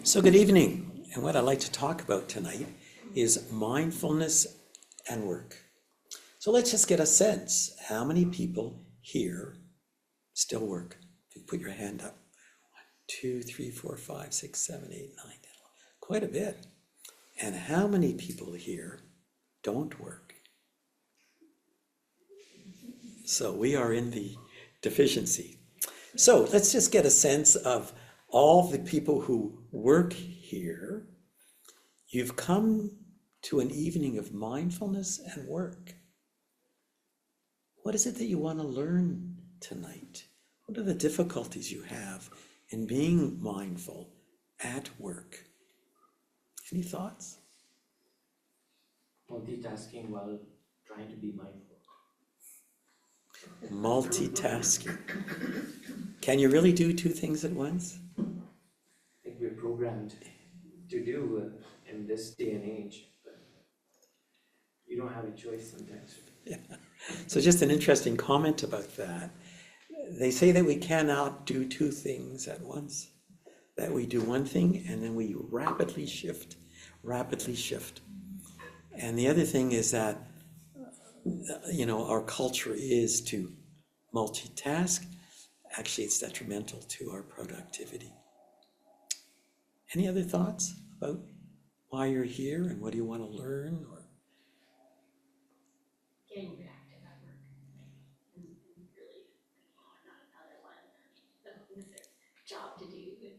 So good evening, and what I'd like to talk about tonight is mindfulness and work. So let's just get a sense, how many people here still work? If you put your hand up, 1, 2, 3, 4, 5, 6, 7, 8, 9, 10, 11, quite a bit. And how many people here don't work? So we are in the deficiency. So let's just get a sense of all the people who work here. You've come to an evening of mindfulness and work. What is it that you want to learn tonight? What are the difficulties you have in being mindful at work? Any thoughts? Multitasking while trying to be mindful. Multitasking. Can you really do two things at once? I think we're programmed to do in this day and age, but you don't have a choice sometimes. Yeah. So just an interesting comment about that. They say that we cannot do two things at once, that we do one thing and then we rapidly shift. And the other thing is that, our culture is to multitask. Actually, it's detrimental to our productivity. Any other thoughts about why you're here and what do you want to learn? Or getting reactive at work and really not another one with a job to do and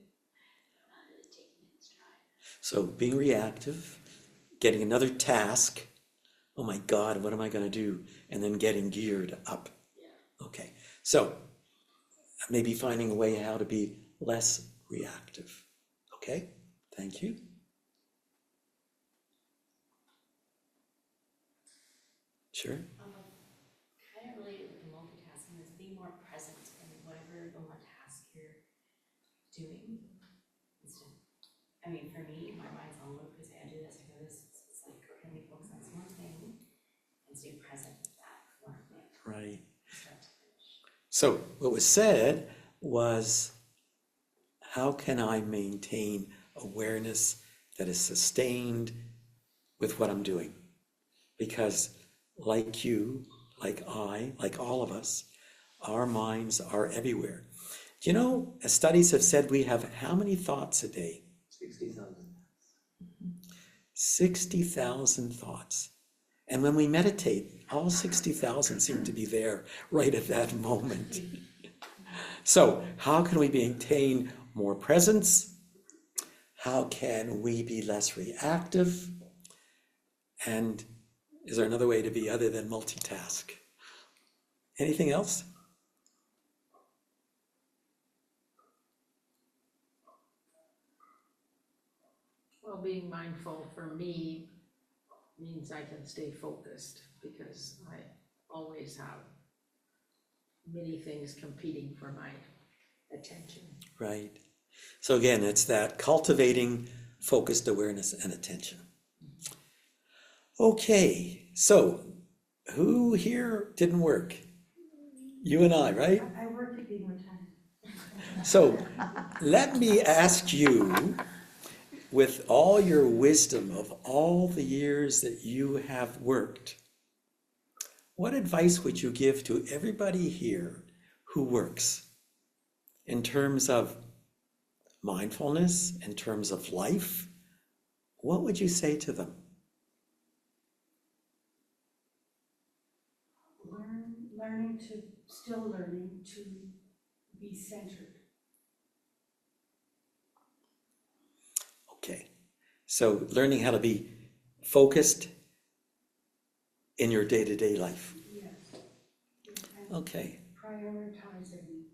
not really taking it in stride. So being reactive, getting another task, oh my God, what am I going to do? And then getting geared up. Yeah. Okay, so maybe finding a way how to be less reactive. Okay, thank you. Sure. Kind of related with the multitasking is being more present in whatever the one task you're doing. I mean, for me, my mind's on loop because I do this, I do this. It's like, can we focus on this one thing and stay present with that one thing? Right. Start to finish. So what was said was, how can I maintain awareness that is sustained with what I'm doing? Because like you, like I, like all of us, our minds are everywhere. Do you know, studies have said we have how many thoughts a day? 60,000. 60,000 thoughts. And when we meditate, all 60,000 seem to be there right at that moment. So how can we maintain more presence? How can we be less reactive? And is there another way to be other than multitask? Anything else? Well, being mindful for me means I can stay focused because I always have many things competing for my attention. Right. So again, it's that cultivating focused awareness and attention. Okay, so who here didn't work? You and I, right? I work at being retired. So let me ask you, with all your wisdom of all the years that you have worked, what advice would you give to everybody here who works in terms of mindfulness, in terms of life? What would you say to them? Still learning to be centered. Okay, so learning how to be focused in your day-to-day life. Yes. And Okay, prioritizing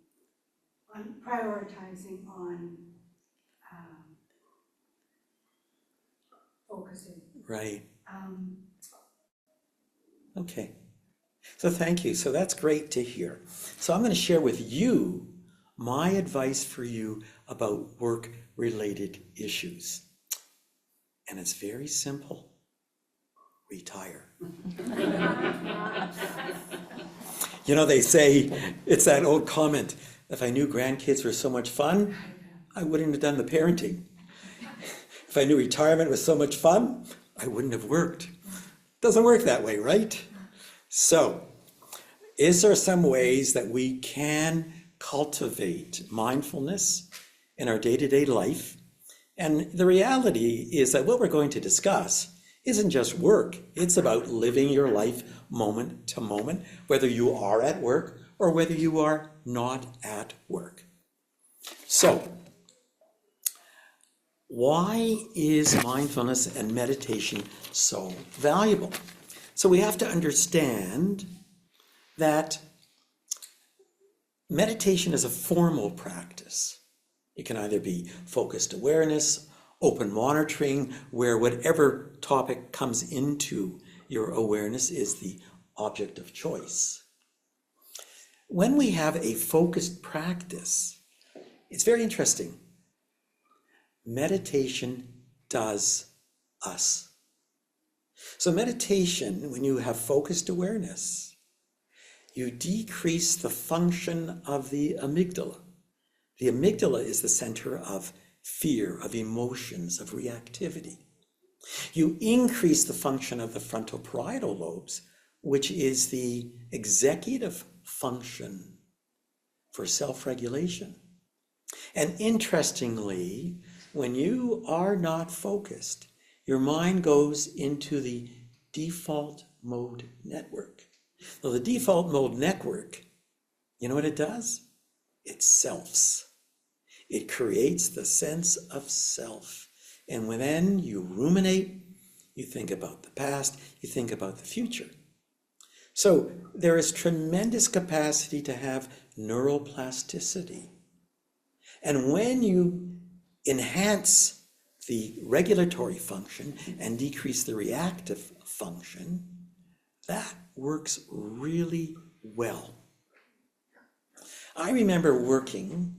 on focusing. right. Okay, so thank you. So that's great to hear. So I'm going to share with you my advice for you about work-related issues. And it's very simple. Retire. They say, it's that old comment, if I knew grandkids were so much fun, I wouldn't have done the parenting. If I knew retirement was so much fun, I wouldn't have worked. Doesn't work that way, right? So, is there some ways that we can cultivate mindfulness in our day-to-day life? And the reality is that what we're going to discuss isn't just work. It's about living your life moment to moment, whether you are at work or whether you are not at work. So, why is mindfulness and meditation so valuable? So we have to understand that meditation is a formal practice. It can either be focused awareness, open monitoring, where whatever topic comes into your awareness is the object of choice. When we have a focused practice, it's very interesting. Meditation does us. So meditation, when you have focused awareness, you decrease the function of the amygdala. The amygdala is the center of fear, of emotions, of reactivity. You increase the function of the frontal parietal lobes, which is the executive function for self-regulation. And interestingly, when you are not focused, your mind goes into the default mode network. Now, the default mode network, you know what it does? It selfs. It creates the sense of self. And when you ruminate, you think about the past, you think about the future. So there is tremendous capacity to have neuroplasticity. And when you enhance the regulatory function and decrease the reactive function, that works really well. I remember working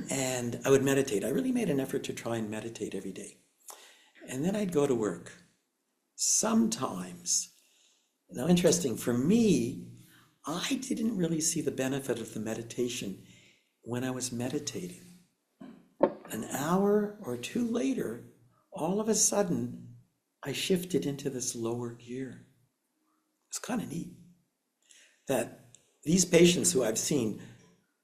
and I would meditate. I really made an effort to try and meditate every day. And then I'd go to work. Sometimes, now interesting, for me, I didn't really see the benefit of the meditation when I was meditating. An hour or two later, all of a sudden, I shifted into this lower gear. It's kind of neat that these patients who I've seen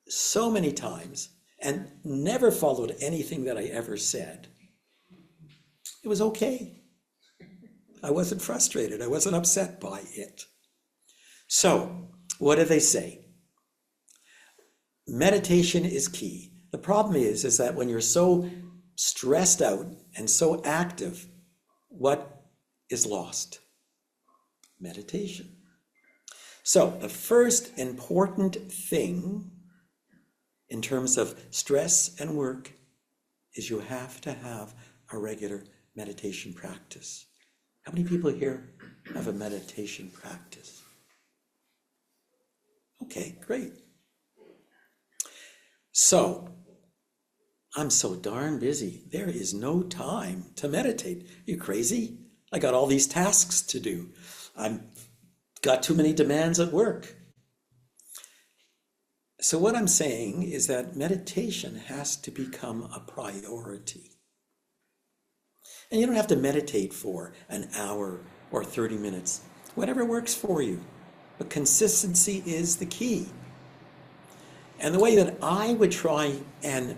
so many times and never followed anything that I ever said, it was okay. I wasn't frustrated. I wasn't upset by it. So, what do they say? Meditation is key. The problem is that when you're so stressed out and so active, what is lost? Meditation. So the first important thing in terms of stress and work is you have to have a regular meditation practice. How many people here have a meditation practice? Okay, great. So, I'm so darn busy. There is no time to meditate. You crazy? I got all these tasks to do. I've got too many demands at work. So what I'm saying is that meditation has to become a priority. And you don't have to meditate for an hour or 30 minutes, whatever works for you. But consistency is the key. And the way that I would try and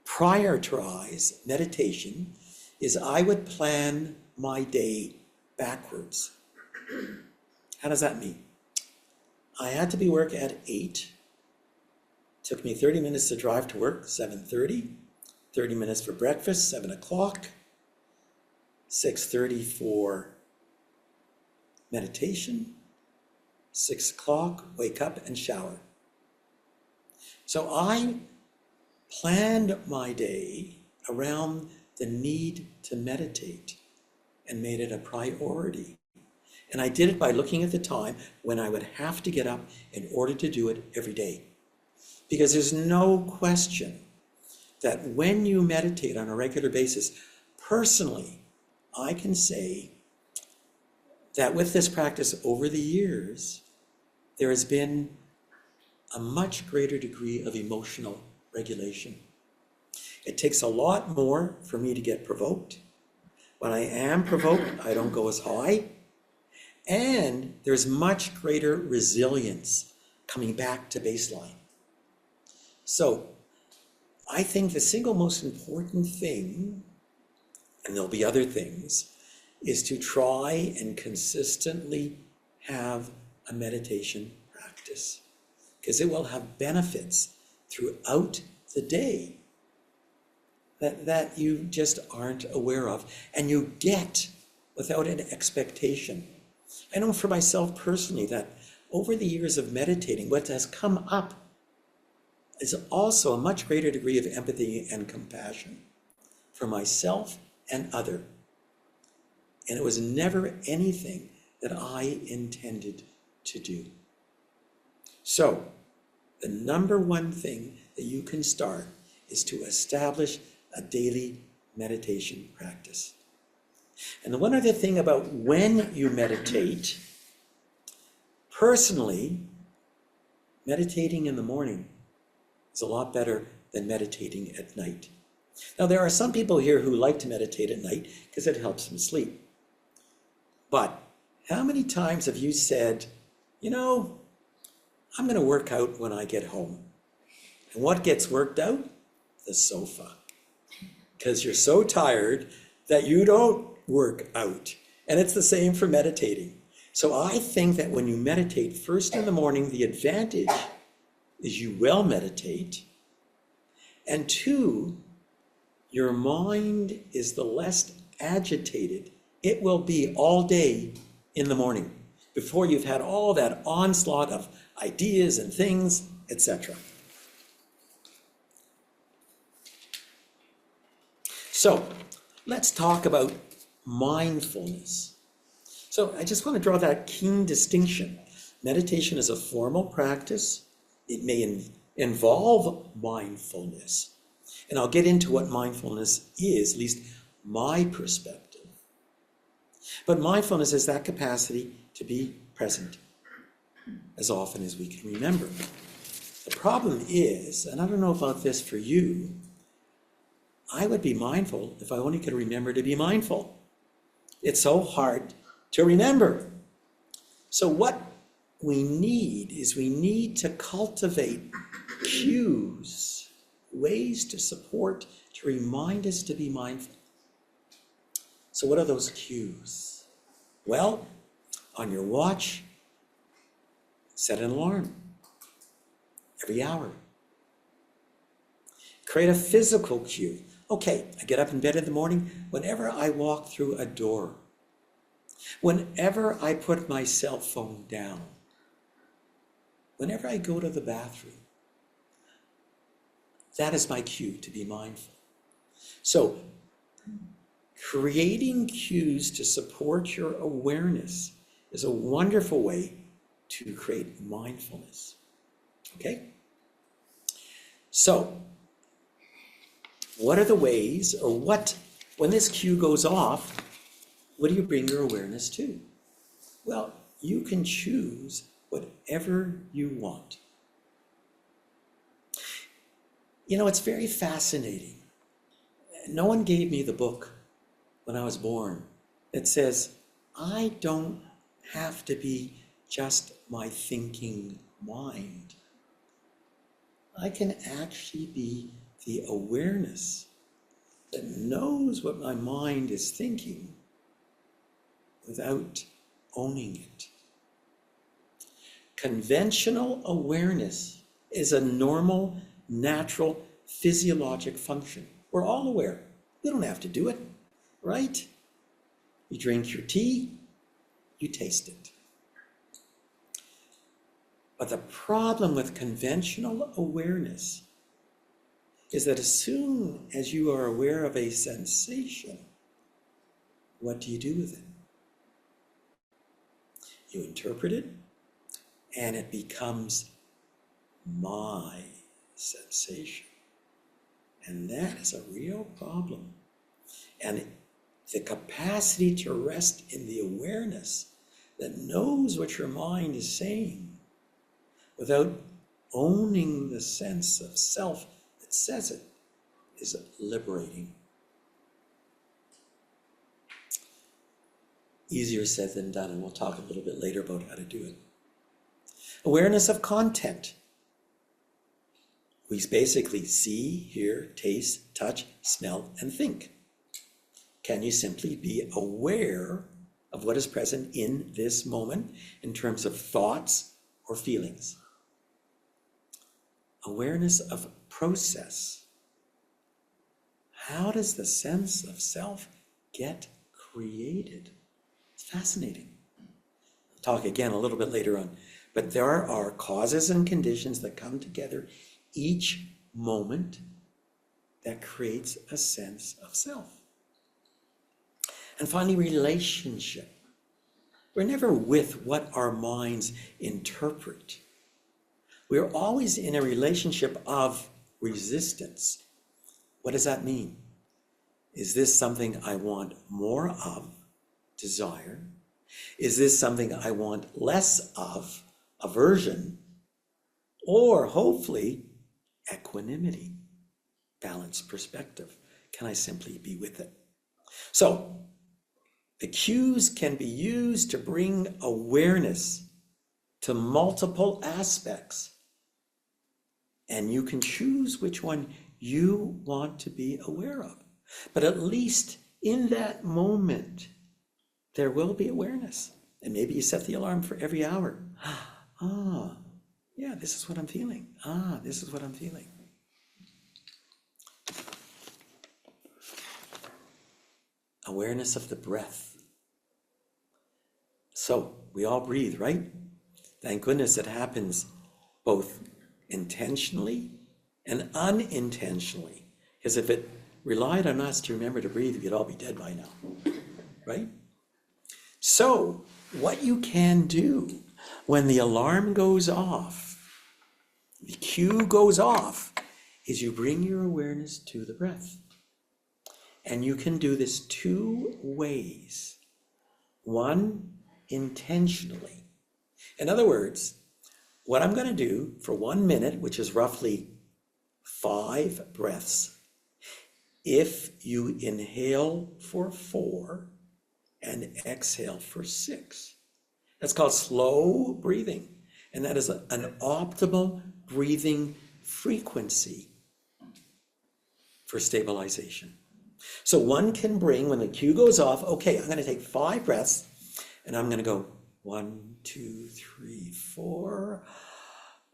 prioritize meditation is I would plan my day backwards. How does that mean? I had to be work at 8. Took me 30 minutes to drive to work, 7:30. 30 minutes for breakfast, 7 o'clock. 6:30 for meditation. 6 o'clock, wake up and shower. So I planned my day around the need to meditate and made it a priority. And I did it by looking at the time when I would have to get up in order to do it every day. Because there's no question that when you meditate on a regular basis, personally, I can say that with this practice over the years, there has been a much greater degree of emotional regulation. It takes a lot more for me to get provoked. When I am provoked, I don't go as high. And there's much greater resilience coming back to baseline. So I think the single most important thing, and there'll be other things, is to try and consistently have a meditation practice, because it will have benefits throughout the day that you just aren't aware of, and you get without an expectation. I know for myself personally that over the years of meditating, what has come up is also a much greater degree of empathy and compassion for myself and other. And it was never anything that I intended to do. So, the number one thing that you can start is to establish a daily meditation practice. And the one other thing about when you meditate, personally, meditating in the morning is a lot better than meditating at night. Now, there are some people here who like to meditate at night because it helps them sleep. But how many times have you said, you know, I'm going to work out when I get home? And what gets worked out? The sofa. Because you're so tired that you don't work out. And it's the same for meditating. So I think that when you meditate first in the morning, the advantage is you will meditate. And two, your mind is the less agitated it will be all day in the morning before you've had all that onslaught of ideas and things, etc. So let's talk about mindfulness. So I just want to draw that keen distinction. Meditation is a formal practice. It may involve mindfulness. And I'll get into what mindfulness is, at least my perspective. But mindfulness is that capacity to be present as often as we can remember. The problem is, and I don't know about this for you, I would be mindful if I only could remember to be mindful. It's so hard to remember. So what we need is we need to cultivate cues, ways to support, to remind us to be mindful. So what are those cues? Well, on your watch, set an alarm every hour. Create a physical cue. Okay, I get up in bed in the morning. Whenever I walk through a door, whenever I put my cell phone down, whenever I go to the bathroom, that is my cue to be mindful. So, creating cues to support your awareness is a wonderful way to create mindfulness. Okay? So, what are the ways, or when this cue goes off, what do you bring your awareness to? Well, you can choose whatever you want. You know, it's very fascinating. No one gave me the book when I was born that says, I don't have to be just my thinking mind. I can actually be the awareness that knows what my mind is thinking without owning it. Conventional awareness is a normal, natural, physiologic function. We're all aware. We don't have to do it, right? You drink your tea, you taste it. But the problem with conventional awareness is that as soon as you are aware of a sensation, what do you do with it? You interpret it, and it becomes my sensation. And that is a real problem. And the capacity to rest in the awareness that knows what your mind is saying without owning the sense of self that that says it is liberating. Easier said than done, and we'll talk a little bit later about how to do it. Awareness of content. We basically see, hear, taste, touch, smell, and think. Can you simply be aware of what is present in this moment in terms of thoughts or feelings? Awareness of process. How does the sense of self get created? It's fascinating. I'll talk again a little bit later on. But there are causes and conditions that come together each moment that creates a sense of self. And finally, relationship. We're never with what our minds interpret. We're always in a relationship of resistance. What does that mean? Is this something I want more of, desire? Is this something I want less of, aversion? Or hopefully, equanimity, balanced perspective. Can I simply be with it? So, the cues can be used to bring awareness to multiple aspects. And you can choose which one you want to be aware of. But at least in that moment, there will be awareness. And maybe you set the alarm for every hour. Ah, yeah, this is what I'm feeling. Ah, this is what I'm feeling. Awareness of the breath. So, we all breathe, right? Thank goodness it happens both intentionally and unintentionally. Because if it relied on us to remember to breathe, we'd all be dead by now, right? So, what you can do when the alarm goes off, the cue goes off, is you bring your awareness to the breath. And you can do this two ways. One, intentionally. In other words, what I'm going to do for 1 minute, which is roughly 5 breaths, if you inhale for 4 and exhale for 6. That's called slow breathing. And that is an optimal breathing frequency for stabilization. So one can bring, when the cue goes off, okay, I'm going to take 5 breaths, and I'm going to go 1, 2, 3, 4,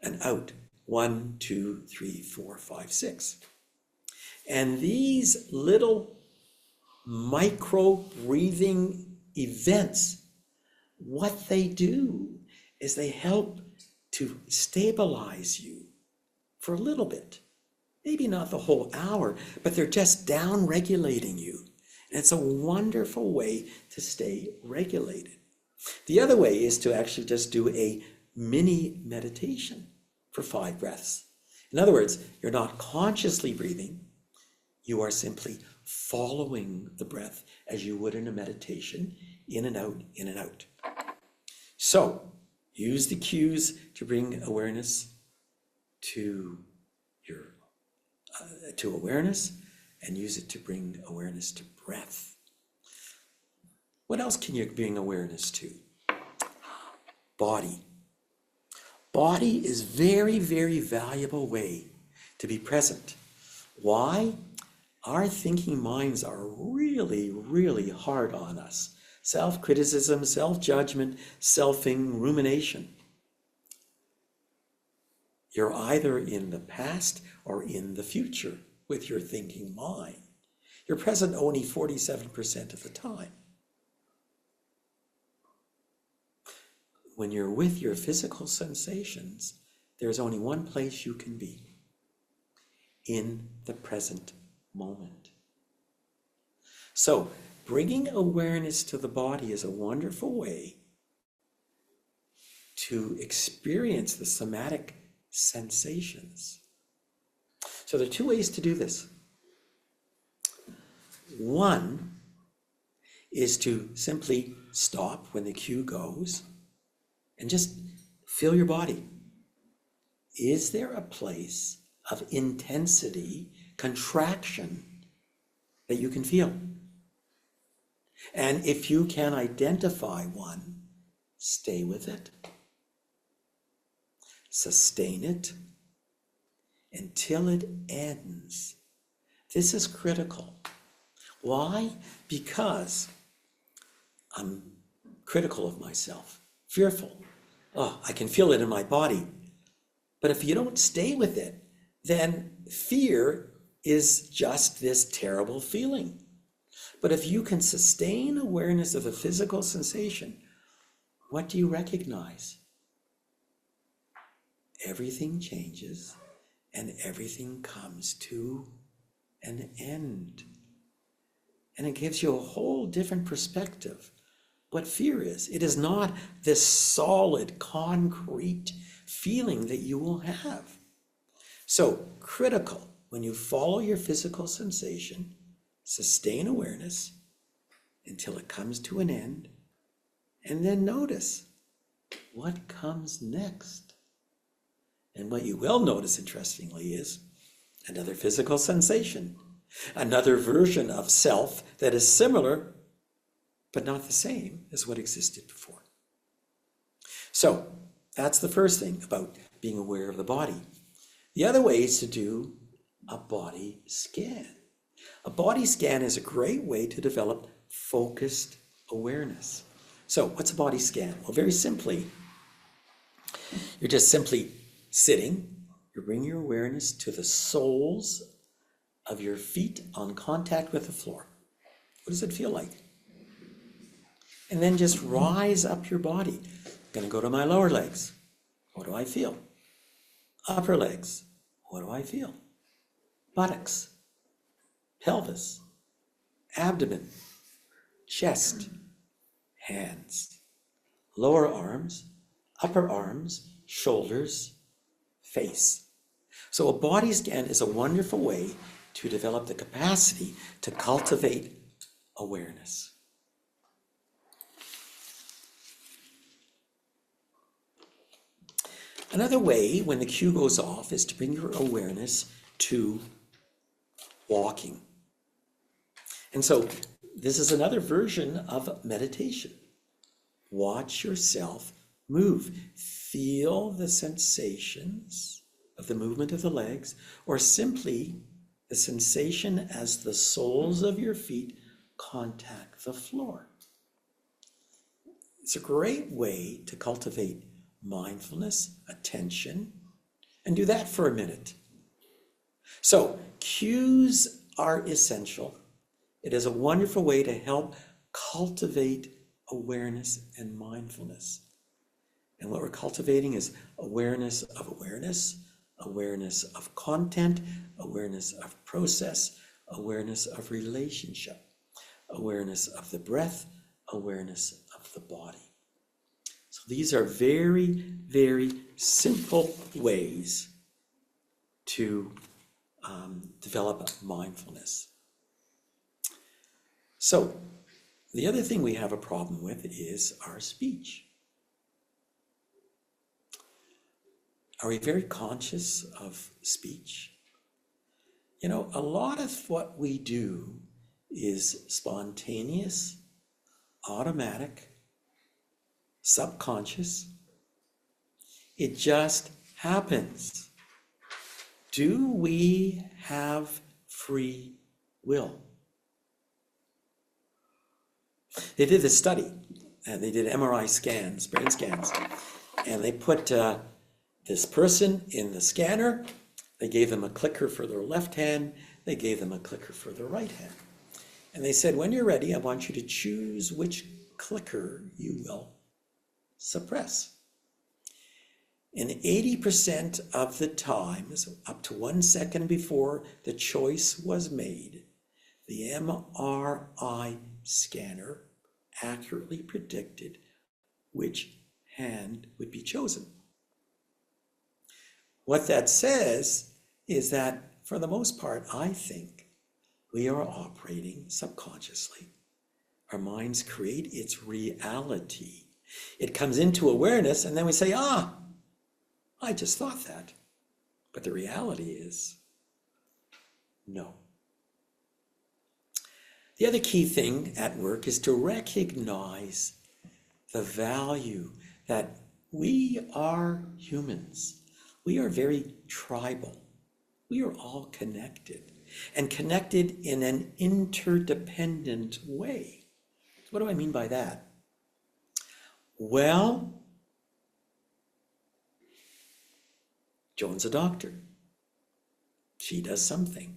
and out. 1, 2, 3, 4, 5, 6. And these little micro breathing events, what they do is they help to stabilize you for a little bit. Maybe not the whole hour, but they're just down regulating you. And it's a wonderful way to stay regulated. The other way is to actually just do a mini meditation for 5 breaths. In other words, you're not consciously breathing, you are simply following the breath as you would in a meditation, in and out, in and out. So, use the cues to bring awareness to your to awareness, and use it to bring awareness to breath. What else can you bring awareness to? Body. Body is very, very valuable way to be present. Why? Our thinking minds are really, really hard on us. Self-criticism, self-judgment, selfing, rumination. You're either in the past or in the future with your thinking mind. You're present only 47% of the time. When you're with your physical sensations, there's only one place you can be: in the present moment. So, bringing awareness to the body is a wonderful way to experience the somatic sensations. So there are 2 ways to do this. One is to simply stop when the cue goes and just feel your body. Is there a place of intensity, contraction that you can feel. And if you can identify one, stay with it, sustain it until it ends. This is critical. Why? Because I'm critical of myself, fearful. Oh, I can feel it in my body. But if you don't stay with it, then fear is just this terrible feeling. But if you can sustain awareness of a physical sensation, what do you recognize? Everything changes and everything comes to an end. And it gives you a whole different perspective what fear is. It is not this solid, concrete feeling that you will have. So, critical, when you follow your physical sensation, sustain awareness until it comes to an end, and then notice what comes next. And what you will notice, interestingly, is another physical sensation, another version of self that is similar, but not the same as what existed before. So, that's the first thing about being aware of the body. The other way is to do a body scan. A body scan is a great way to develop focused awareness. So, what's a body scan? Well, very simply, you're just simply sitting, you bring your awareness to the soles of your feet on contact with the floor. What does it feel like? And then just rise up your body. I'm going to go to my lower legs. What do I feel? Upper legs. What do I feel? Buttocks, pelvis, abdomen, chest, hands, lower arms, upper arms, shoulders, face. So a body scan is a wonderful way to develop the capacity to cultivate awareness. Another way, when the cue goes off, is to bring your awareness to walking. And so this is another version of meditation. Watch yourself move. Feel the sensations of the movement of the legs, or simply the sensation as the soles of your feet contact the floor. It's a great way to cultivate mindfulness, attention, and do that for a minute. So, cues are essential. It is a wonderful way to help cultivate awareness and mindfulness. And what we're cultivating is awareness of awareness, awareness of content, awareness of process, awareness of relationship, awareness of the breath, awareness of the body. So these are very, very simple ways to develop mindfulness. So the other thing we have a problem with is our speech. Are we very conscious of speech? You know, a lot of what we do is spontaneous, automatic, subconscious. It just happens. Do we have free will? They did this study, and they did MRI scans, brain scans, and they put this person in the scanner. They gave them a clicker for their left hand. They gave them a clicker for their right hand. And they said, when you're ready, I want you to choose which clicker you will suppress. And 80% of the time, so up to 1 second before the choice was made, the MRI scanner accurately predicted which hand would be chosen. What that says is that, for the most part, I think we are operating subconsciously. Our minds create its reality. It comes into awareness, and then we say, I just thought that. But the reality is, no. The other key thing at work is to recognize the value that we are humans. We are very tribal. We are all connected, and connected in an interdependent way. What do I mean by that? Well, Joan's a doctor. She does something.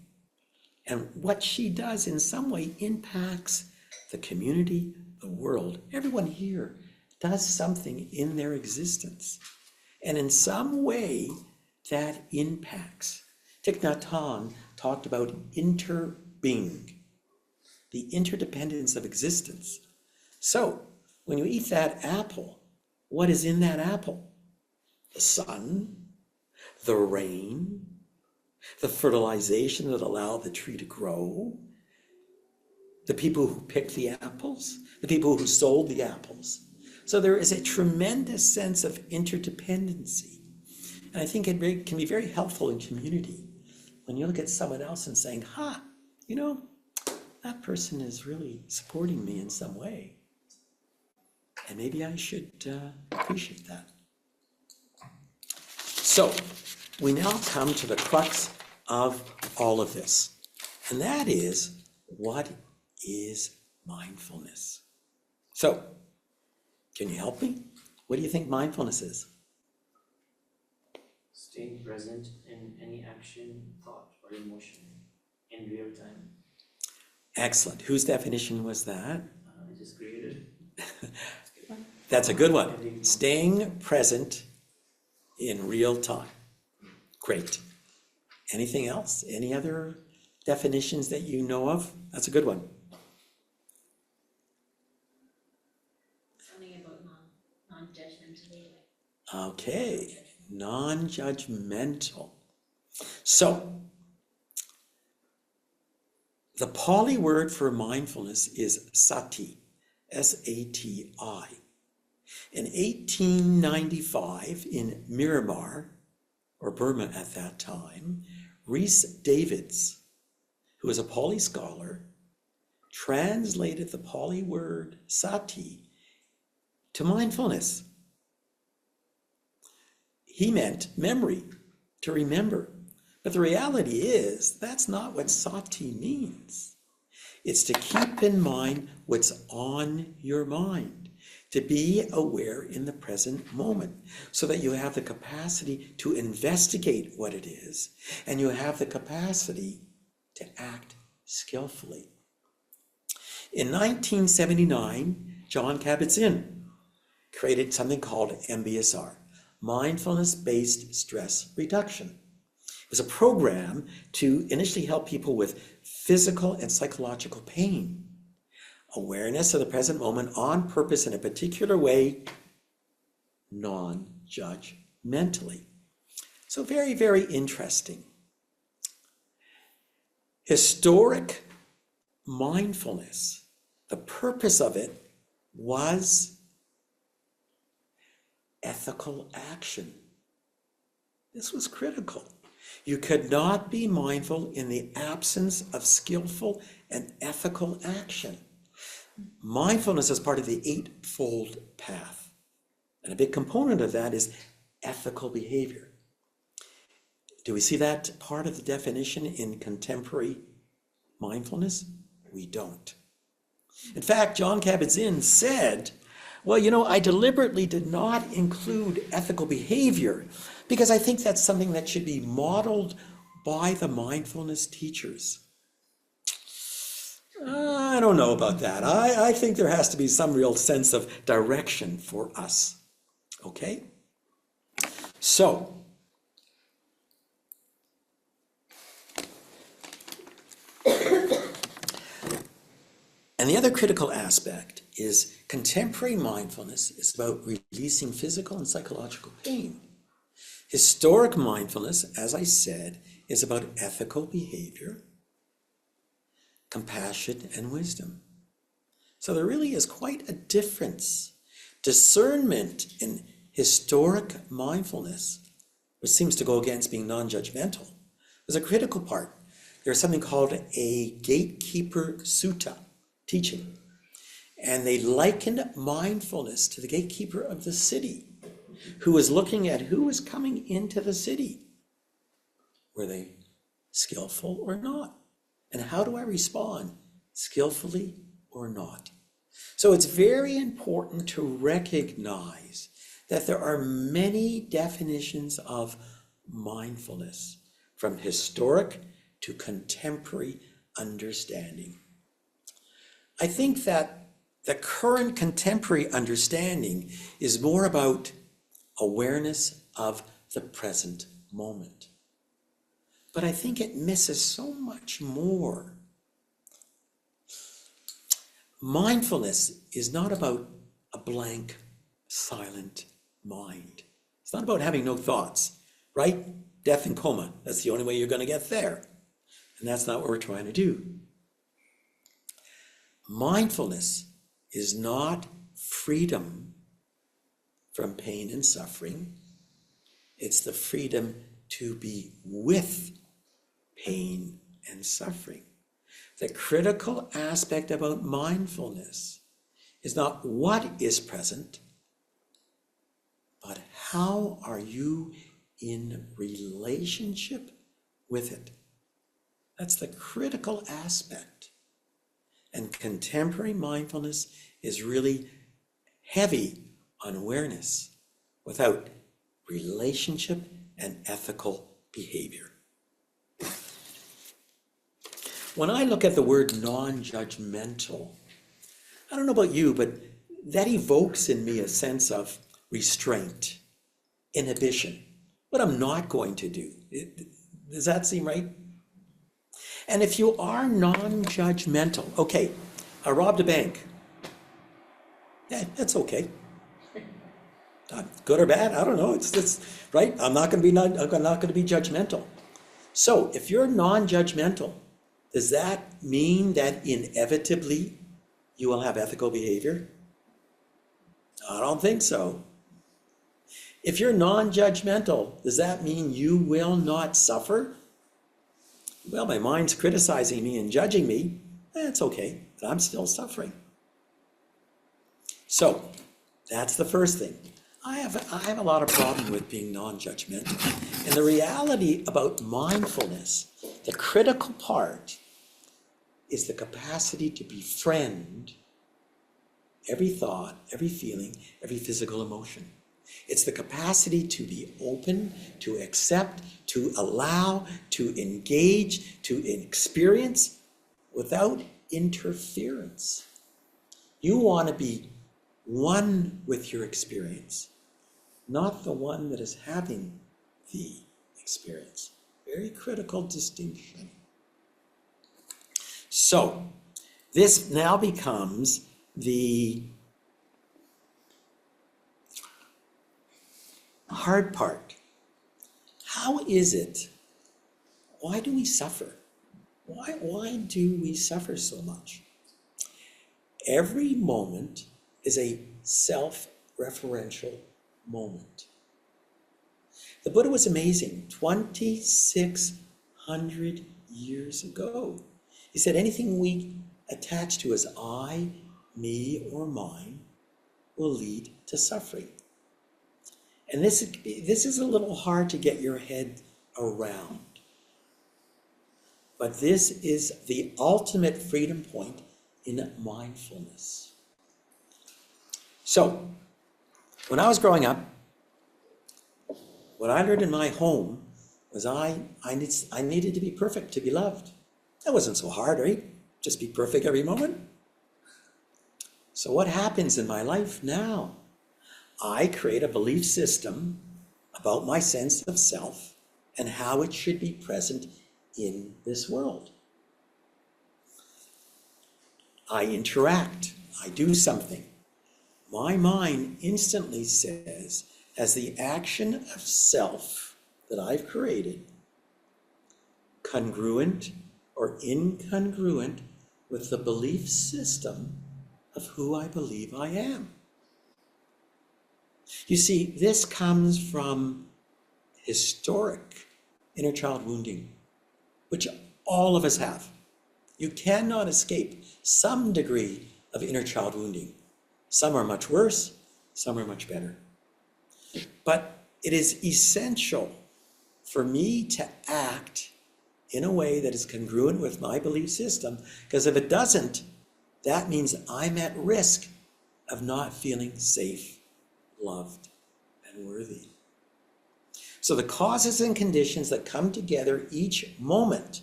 And what she does in some way impacts the community, the world. Everyone here does something in their existence. And in some way, that impacts. Thich Nhat Hanh talked about interbeing, the interdependence of existence. So, when you eat that apple, what is in that apple? The sun, the rain, the fertilization that allowed the tree to grow, the people who picked the apples, the people who sold the apples. So there is a tremendous sense of interdependency. And I think it can be very helpful in community when you look at someone else and saying, you know, that person is really supporting me in some way. And maybe I should appreciate that. So we now come to the crux of all of this. And that is, what is mindfulness? So, can you help me? What do you think mindfulness is? Staying present in any action, thought, or emotion in real time. Excellent. Whose definition was that? I just created. That's a good one. Staying present in real time. Great. Anything else? Any other definitions that you know of? That's a good one. Something about non-judgmentally. Okay. Non-judgmental. So, the Pali word for mindfulness is sati, S-A-T-I. In 1895, in Myanmar, or Burma at that time, Rhys Davids, who was a Pali scholar, translated the Pali word sati to mindfulness. He meant memory, to remember. But the reality is, that's not what sati means. It's to keep in mind what's on your mind, to be aware in the present moment, so that you have the capacity to investigate what it is, and you have the capacity to act skillfully. In 1979, Jon Kabat-Zinn created something called MBSR, Mindfulness-Based Stress Reduction. It was a program to initially help people with physical and psychological pain, awareness of the present moment on purpose in a particular way, non-judgmentally. So very, very interesting. Historic mindfulness, the purpose of it was ethical action. This was critical. You could not be mindful in the absence of skillful and ethical action. Mindfulness is part of the Eightfold Path. And a big component of that is ethical behavior. Do we see that part of the definition in contemporary mindfulness? We don't. In fact, Jon Kabat-Zinn said, well, you know, I deliberately did not include ethical behavior because I think that's something that should be modeled by the mindfulness teachers. I don't know about that. I think there has to be some real sense of direction for us. Okay? So, and the other critical aspect is contemporary mindfulness is about releasing physical and psychological pain. Historic mindfulness, as I said, is about ethical behavior, compassion, and wisdom. So there really is quite a difference. Discernment in historic mindfulness which seems to go against being non-judgmental, was a critical part. There's something called a gatekeeper sutta teaching. And they likened mindfulness to the gatekeeper of the city, who was looking at who was coming into the city. Were they skillful or not? And how do I respond, skillfully or not? So it's very important to recognize that there are many definitions of mindfulness, from historic to contemporary understanding. I think that the current contemporary understanding is more about awareness of the present moment. But I think it misses so much more. Mindfulness is not about a blank, silent mind. It's not about having no thoughts, right? Death and coma, that's the only way you're going to get there. And that's not what we're trying to do. Mindfulness is not freedom from pain and suffering. It's the freedom to be with pain and suffering. The critical aspect about mindfulness is not what is present, but how are you in relationship with it? That's the critical aspect. And contemporary mindfulness is really heavy on awareness without relationship and ethical behavior. When I look at the word non-judgmental, I don't know about you, but that evokes in me a sense of restraint, inhibition, what I'm not going to do. Does that seem right? And if you are non-judgmental, okay, I robbed a bank. Yeah, that's okay. Good or bad, I don't know. It's right. I'm not going to be judgmental. So if you're non-judgmental, does that mean that inevitably you will have ethical behavior? I don't think so. If you're non-judgmental, does that mean you will not suffer? Well, my mind's criticizing me and judging me. It's okay, but I'm still suffering. So that's the first thing. I have a lot of problem with being non-judgmental. And the reality about mindfulness, the critical part, is the capacity to befriend every thought, every feeling, every physical emotion. It's the capacity to be open, to accept, to allow, to engage, to experience without interference. You want to be one with your experience, not the one that is having the experience. Very critical distinction. So, this now becomes the hard part. How is it? Why do we suffer? Why do we suffer so much? Every moment is a self-referential moment. The Buddha was amazing. 2,600 years ago, he said anything we attach to as I, me, or mine will lead to suffering. And this is a little hard to get your head around. But this is the ultimate freedom point in mindfulness. So, when I was growing up, what I learned in my home was I needed to be perfect to be loved. That wasn't so hard, right? Just be perfect every moment. So what happens in my life now? I create a belief system about my sense of self and how it should be present in this world. I interact, I do something. My mind instantly says, as the action of self that I've created, congruent or incongruent with the belief system of who I believe I am. You see, this comes from historic inner child wounding, which all of us have. You cannot escape some degree of inner child wounding. Some are much worse, some are much better. But it is essential for me to act in a way that is congruent with my belief system, because if it doesn't, that means I'm at risk of not feeling safe, loved, and worthy. So the causes and conditions that come together each moment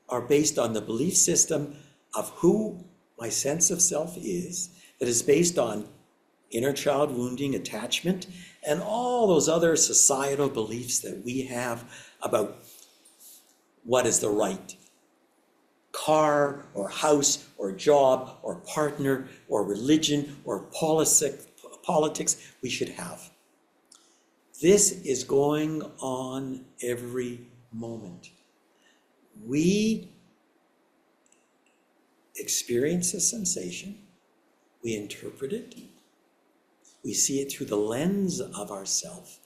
are based on the belief system of who my sense of self is, that is based on inner child wounding, attachment, and all those other societal beliefs that we have about what is the right car or house or job or partner or religion or politics we should have. This is going on every moment. We experience a sensation, we interpret it, we see it through the lens of ourself,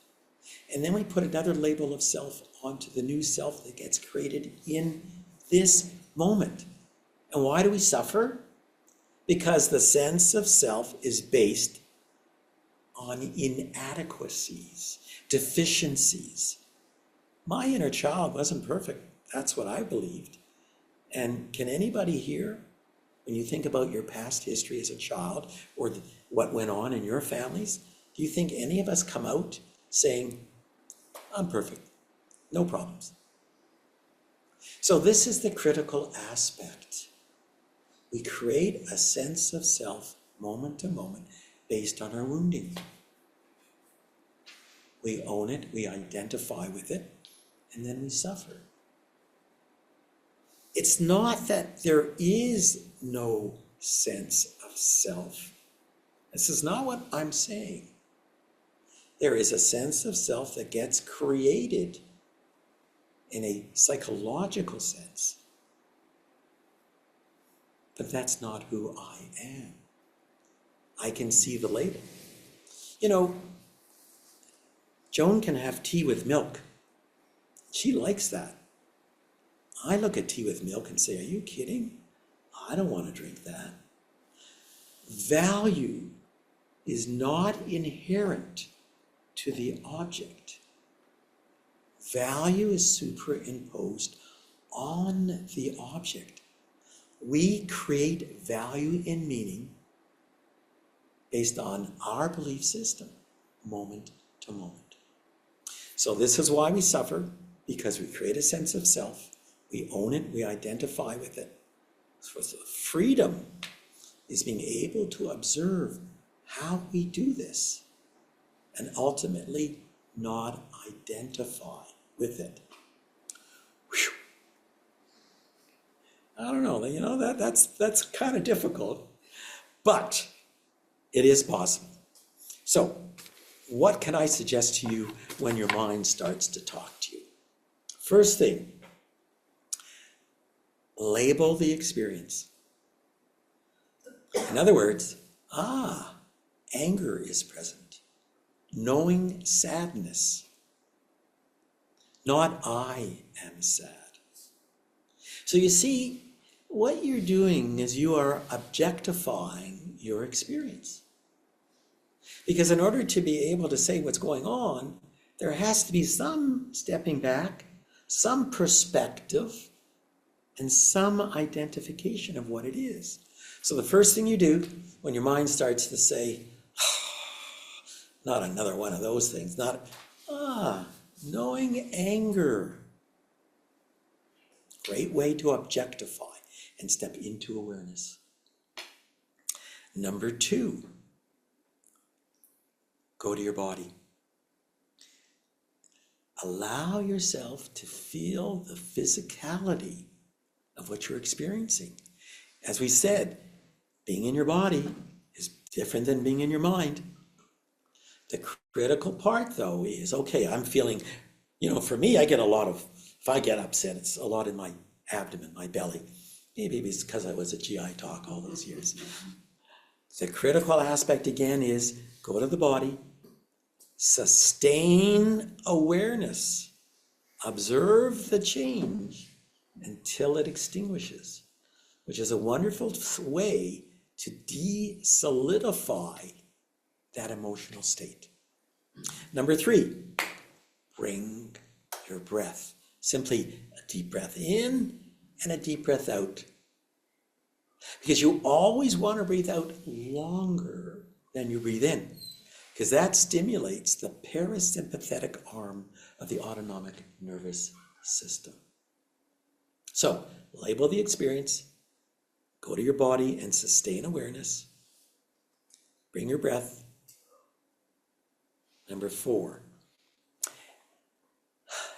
and then we put another label of self onto the new self that gets created in this moment. And why do we suffer? Because the sense of self is based on inadequacies, deficiencies. My inner child wasn't perfect. That's what I believed. And can anybody here, when you think about your past history as a child or what went on in your families, do you think any of us come out saying, I'm perfect, no problems? So this is the critical aspect. We create a sense of self moment to moment based on our wounding. We own it, we identify with it, and then we suffer. It's not that there is no sense of self. This is not what I'm saying. There is a sense of self that gets created in a psychological sense. But that's not who I am. I can see the label. You know, Joan can have tea with milk. She likes that. I look at tea with milk and say, are you kidding? I don't want to drink that. Value is not inherent to the object. Value is superimposed on the object. We create value and meaning based on our belief system, moment to moment. So this is why we suffer, because we create a sense of self. We own it, we identify with it. So freedom is being able to observe how we do this and ultimately not identify with it. Whew. I don't know, you know, that's kind of difficult, but it is possible. So what can I suggest to you when your mind starts to talk to you? First thing, label the experience. In other words, anger is present. Knowing sadness, not I am sad. So you see, what you're doing is you are objectifying your experience. Because in order to be able to say what's going on, there has to be some stepping back, some perspective, and some identification of what it is. So the first thing you do when your mind starts to say, not another one of those things, not, knowing anger. Great way to objectify and step into awareness. Number 2, go to your body. Allow yourself to feel the physicality of what you're experiencing. As we said, being in your body is different than being in your mind. The critical part, though, is, okay, I'm feeling, for me, I get a lot of, if I get upset, it's a lot in my abdomen, my belly. Maybe it's because I was a GI talk all those years. The critical aspect, again, is go to the body, sustain awareness, observe the change until it extinguishes, which is a wonderful way to de-solidify that emotional state. Number 3, bring your breath. Simply a deep breath in and a deep breath out. Because you always want to breathe out longer than you breathe in, because that stimulates the parasympathetic arm of the autonomic nervous system. So, label the experience, go to your body and sustain awareness. Bring your breath. Number 4.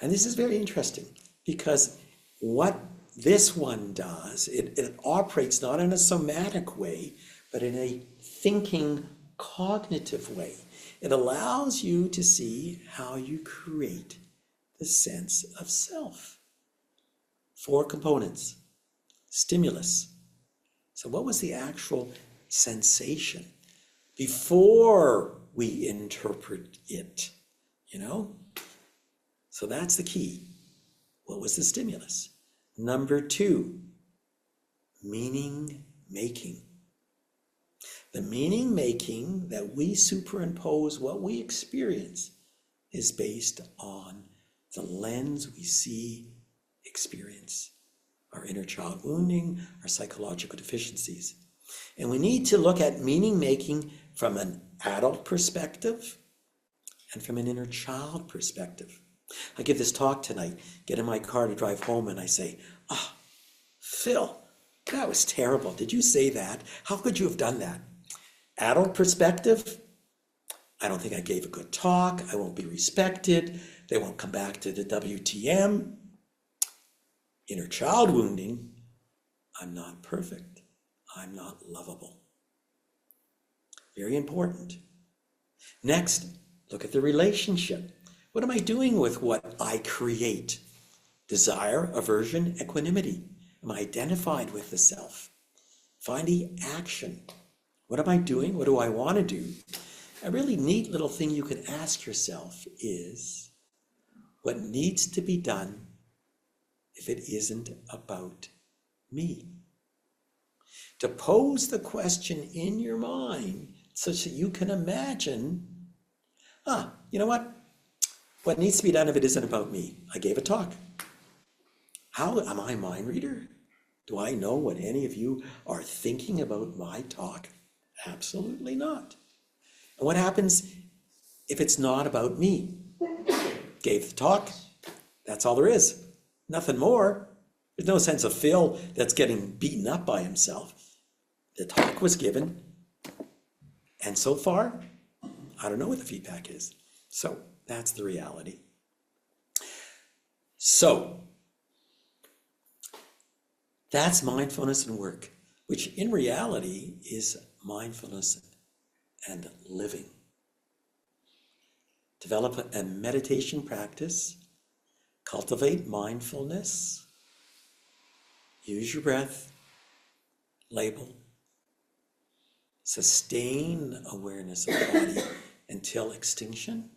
And this is very interesting, because what this one does, it operates not in a somatic way, but in a thinking, cognitive way. It allows you to see how you create the sense of self. 4 components. Stimulus. So what was the actual sensation before we interpret it? So that's the key. What was the stimulus? Number 2, meaning making. The meaning making that we superimpose what we experience is based on the lens we see experience, our inner child wounding, our psychological deficiencies. And we need to look at meaning making from an adult perspective and from an inner child perspective. I give this talk tonight, get in my car to drive home, and I say, Phil, that was terrible. Did you say that? How could you have done that? Adult perspective, I don't think I gave a good talk. I won't be respected. They won't come back to the WTM. Inner child wounding, I'm not perfect. I'm not lovable. Very important. Next, look at the relationship. What am I doing with what I create? Desire, aversion, equanimity. Am I identified with the self? Find the action. What am I doing? What do I want to do? A really neat little thing you can ask yourself is, what needs to be done if it isn't about me? To pose the question in your mind such that you can imagine, you know what? What needs to be done if it isn't about me? I gave a talk. How am I a mind reader? Do I know what any of you are thinking about my talk? Absolutely not. And what happens if it's not about me? Gave the talk. That's all there is. Nothing more. There's no sense of Phil that's getting beaten up by himself. The talk was given. And so far, I don't know what the feedback is. So that's the reality. So that's mindfulness and work, which in reality is mindfulness and living. Develop a meditation practice, cultivate mindfulness, use your breath, label, sustain awareness of the body until extinction.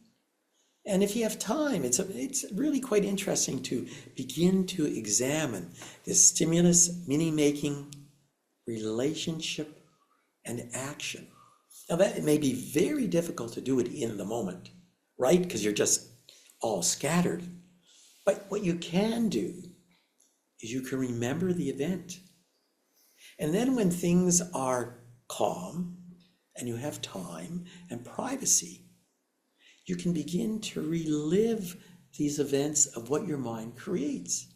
And if you have time, it's really quite interesting to begin to examine this stimulus, meaning-making, relationship, and action. Now that it may be very difficult to do it in the moment, right? Because you're just all scattered. But what you can do is you can remember the event. And then when things are calm and you have time and privacy, you can begin to relive these events of what your mind creates.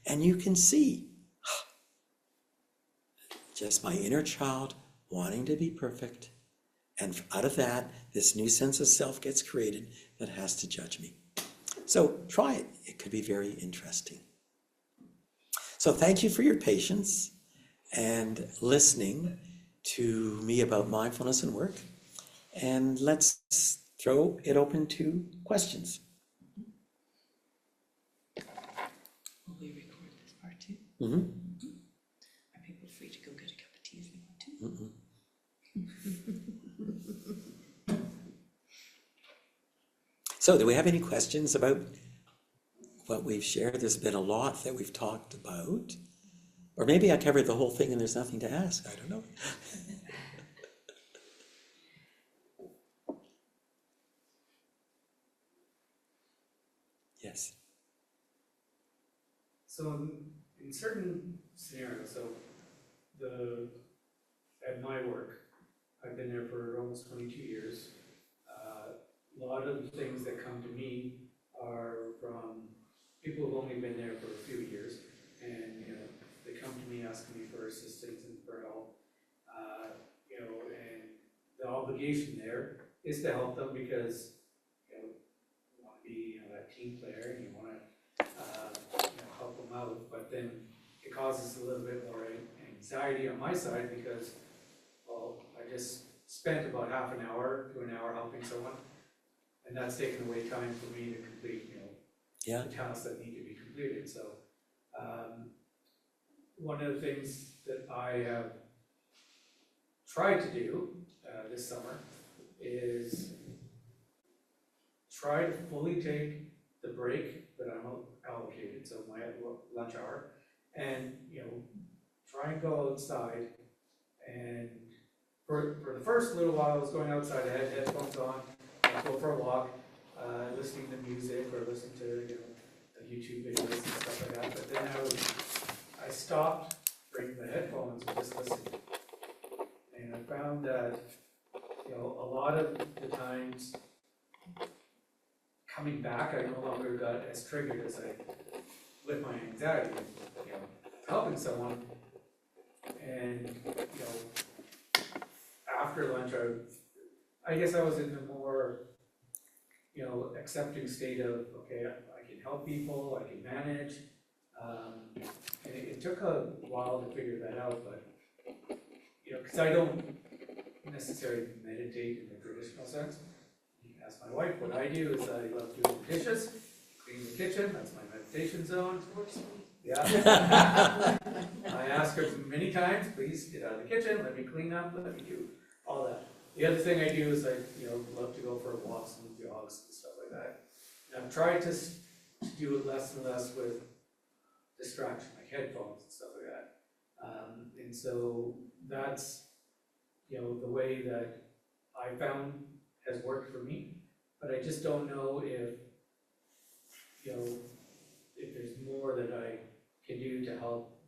And you can see, just my inner child wanting to be perfect. And out of that, this new sense of self gets created that has to judge me. So try it. It could be very interesting. So thank you for your patience and listening to me about mindfulness and work. And let's throw it open to questions. Will we record this part too? Mm-hmm. Are people free to go get a cup of tea if they want to? Mm-hmm. So do we have any questions about what we've shared? There's been a lot that we've talked about. Or maybe I covered the whole thing and there's nothing to ask, I don't know. Yes. So in certain scenarios, at my work, I've been there for almost 22 years. A lot of the things that come to me are from people who've only been there for a few years, and they come to me asking me for assistance and for help. And the obligation there is to help them because you want to be that team player and you want to help them out, but then it causes a little bit more anxiety on my side because, well, I just spent about half an hour to an hour helping someone, and that's taken away time for me to complete, Yeah. the tasks that need to be completed. So, one of the things that I have tried to do this summer is try to fully take the break that I'm allocated, so my lunch hour, and try and go outside. And for the first little while, I was going outside. I had headphones on, I'd go for a walk, listening to music or listening to YouTube videos and stuff like that. But then I stopped bringing the headphones and just listened. And I found that a lot of the times coming back, I no longer got as triggered as I with my anxiety, helping someone. And after lunch, I guess I was in a more accepting state of, okay, I can help people, I can manage. And it took a while to figure that out, but because I don't necessarily meditate in the traditional sense. You can ask my wife. What I do is I love doing the dishes, cleaning the kitchen. That's my meditation zone. Yeah. I ask her many times, please get out of the kitchen, let me clean up, let me do all that. The other thing I do is I love to go for walks and jogs and stuff like that. And I've tried to do it less and less with distraction, like headphones and stuff like that. And so that's the way that I found has worked for me. But I just don't know if if there's more that I can do to help,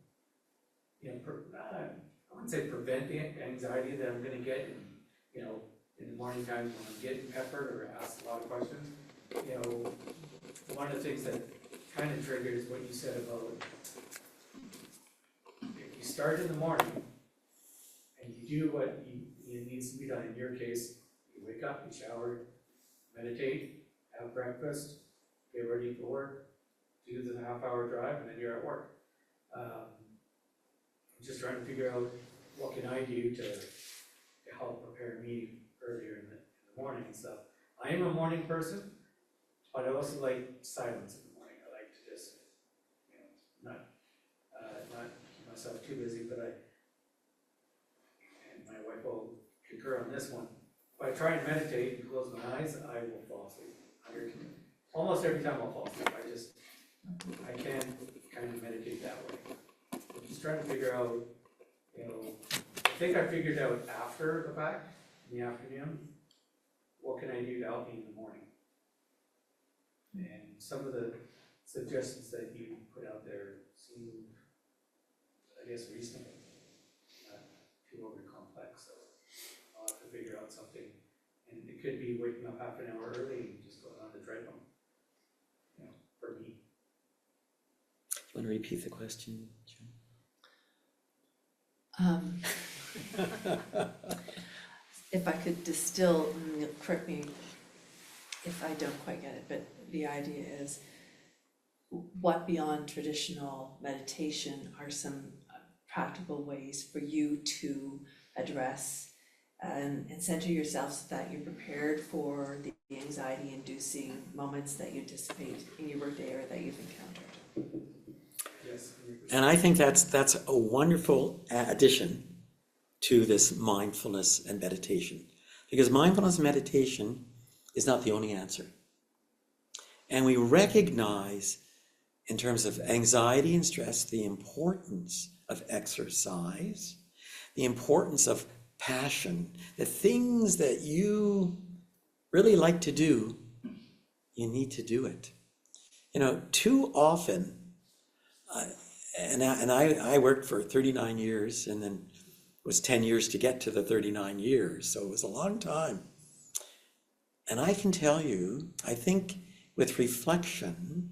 I wouldn't say prevent the anxiety that I'm gonna get in the morning times when I'm getting peppered or asked a lot of questions. One of the things that kind of triggers what you said about if you start in the morning and you do what needs to be done. In your case, you wake up, you shower, meditate, have breakfast, get ready for work, do the half-hour drive, and then you're at work. I'm just trying to figure out what can I do to help prepare me earlier in the morning and stuff. I am a morning person, but I also like silence in the morning. I like to just, not keep myself too busy, but and my wife will concur on this one. If I try and meditate and close my eyes, I will fall asleep. Almost every time I'll fall asleep. I can kind of meditate that way. I'm just trying to figure out, I think I figured out after the fact, in the afternoon, what can I do to help me in the morning? And some of the suggestions that you put out there seem, I guess, reasonable, not too over complex. So I'll have to figure out something. And it could be waking up half an hour early and just going on the treadmill, for me. Do you want to repeat the question, Joan? If I could distill, and you'll correct me if I don't quite get it, but the idea is, what beyond traditional meditation are some practical ways for you to address and center yourself so that you're prepared for the anxiety-inducing moments that you anticipate in your workday or that you've encountered? Yes. And I think that's a wonderful addition to this mindfulness and meditation, because mindfulness and meditation is not the only answer. And we recognize, in terms of anxiety and stress, the importance of exercise, the importance of passion, the things that you really like to do, you need to do it. You know, too often, I worked for 39 years, and then it was 10 years to get to the 39 years, so it was a long time. And I can tell you, I think with reflection,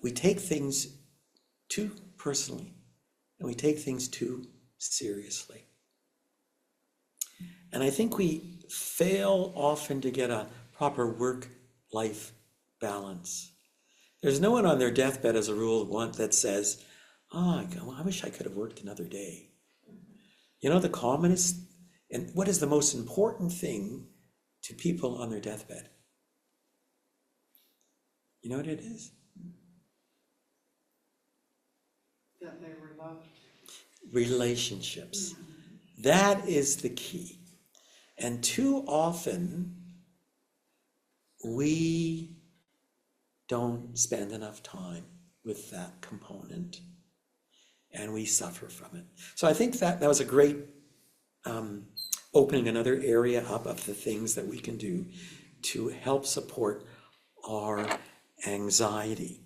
we take things too personally, and we take things too seriously. And I think we fail often to get a proper work-life balance. There's no one on their deathbed, as a rule, that says, oh, I wish I could have worked another day. You know, the commonest, and what is the most important thing to people on their deathbed? You know what it is? That they were loved. Relationships. That is the key. And too often, we don't spend enough time with that component, and we suffer from it. So I think that was a great opening another area up of the things that we can do to help support our anxiety.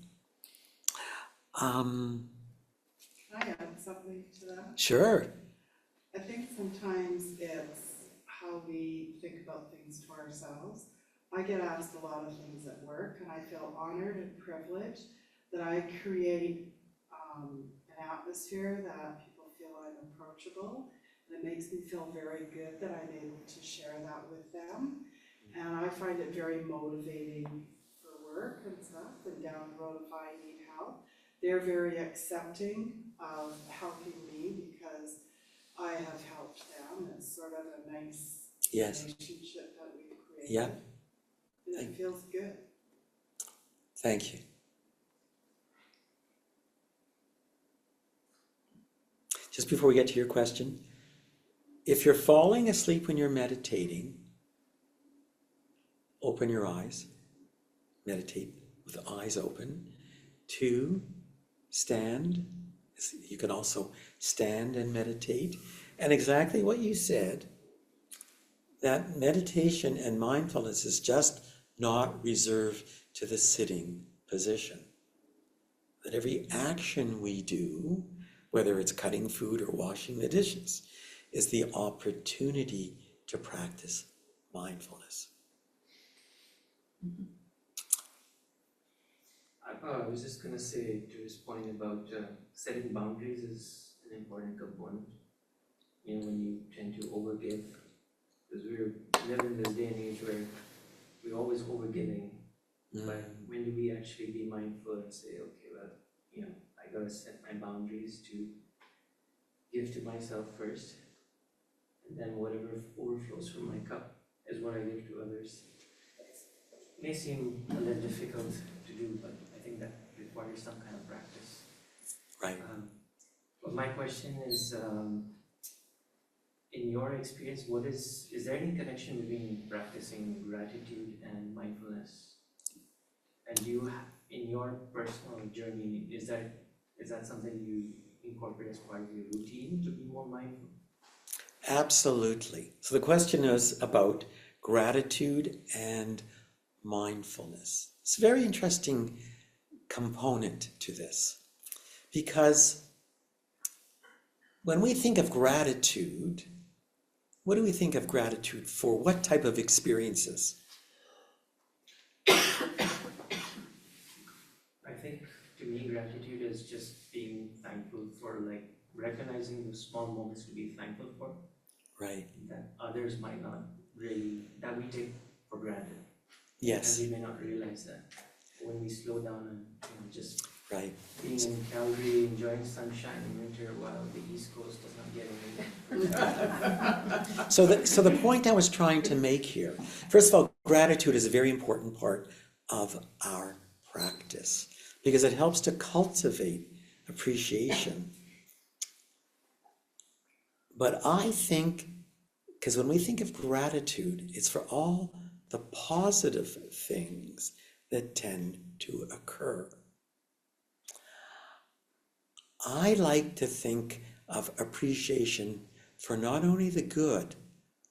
Can I add something to that? Sure. I think sometimes it's how we think about things to ourselves. I get asked a lot of things at work, and I feel honored and privileged that I create an atmosphere that people feel I'm approachable, and it makes me feel very good that I'm able to share that with them. And I find it very motivating for work and stuff, and down the road if I need help. They're very accepting of helping me because I have helped them. It's sort of a nice Yes. relationship that we've created. Yeah. And it feels good. Thank you. Just before we get to your question, if you're falling asleep when you're meditating, open your eyes, meditate with the eyes open. 2, stand. You can also stand and meditate. And exactly what you said, that meditation and mindfulness is just not reserved to the sitting position. That every action we do, whether it's cutting food or washing the dishes, is the opportunity to practice mindfulness. I was just gonna say to his point about setting boundaries is an important component. You know, when you tend to overgive, because we live in this day and age where we're always overgiving. But when do we actually be mindful and say, okay, well, you know, I gotta set my boundaries to give to myself first, and then whatever overflows from my cup is what I give to others. It may seem a little difficult to do, but I think that requires some kind of practice. Right. But my question is, in your experience, is there any connection between practicing gratitude and mindfulness? And do you in your personal journey, is that something you incorporate as part of your routine to be more mindful? Absolutely. So the question is about gratitude and mindfulness. It's a very interesting component to this, because when we think of gratitude, what do we think of gratitude for? What type of experiences? I think to me gratitude is just being thankful for, like, recognizing those small moments to be thankful for. Right. That others might not really, that we take for granted. Yes. And we may not realize that. When we slow down and, you know, just Right. being in Calgary, enjoying sunshine in winter while the East Coast does not get anything. So the point I was trying to make here, first of all, gratitude is a very important part of our practice because it helps to cultivate appreciation. But I think, because when we think of gratitude, it's for all the positive things that tend to occur. I like to think of appreciation for not only the good,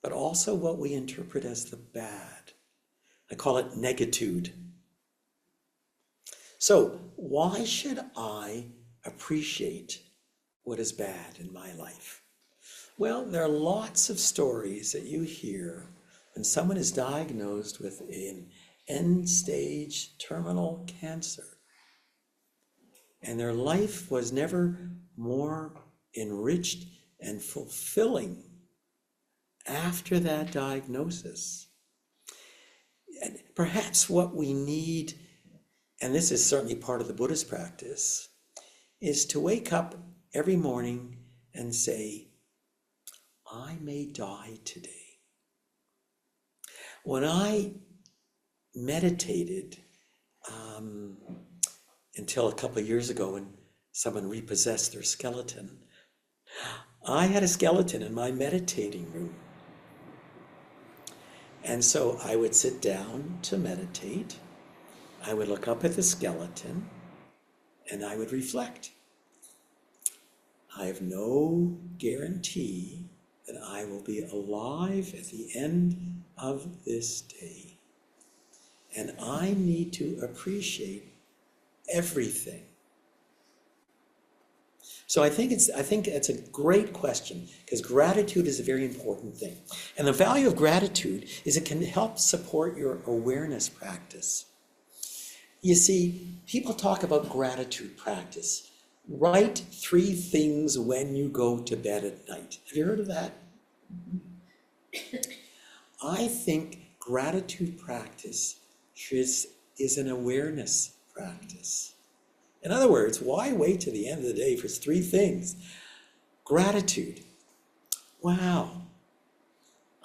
but also what we interpret as the bad. I call it negitude. So why should I appreciate what is bad in my life? Well, there are lots of stories that you hear when someone is diagnosed with an end-stage terminal cancer, and their life was never more enriched and fulfilling after that diagnosis. And perhaps what we need, and this is certainly part of the Buddhist practice, is to wake up every morning and say, I may die today. When I meditated until a couple of years ago when someone repossessed their skeleton, I had a skeleton in my meditating room. And so I would sit down to meditate, I would look up at the skeleton, and I would reflect. I have no guarantee that I will be alive at the end of this day. And I need to appreciate everything. So I think it's a great question, because gratitude is a very important thing. And the value of gratitude is it can help support your awareness practice. You see, people talk about gratitude practice. Write 3 things when you go to bed at night. Have you heard of that? I think gratitude practice is an awareness practice. In other words, why wait to the end of the day for 3 things? Gratitude. Wow,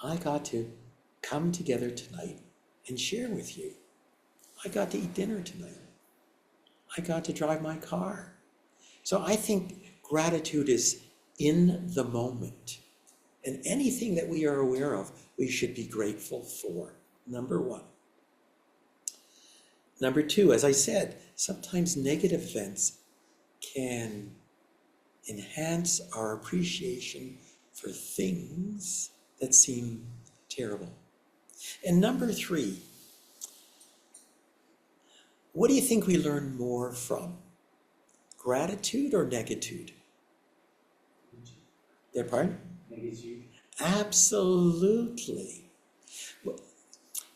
I got to come together tonight and share with you. I got to eat dinner tonight. I got to drive my car. So I think gratitude is in the moment. And anything that we are aware of, we should be grateful for. Number 1. Number 2, as I said, sometimes negative events can enhance our appreciation for things that seem terrible. And number 3, what do you think we learn more from? Gratitude or negitude? Their pardon? Negative. Absolutely.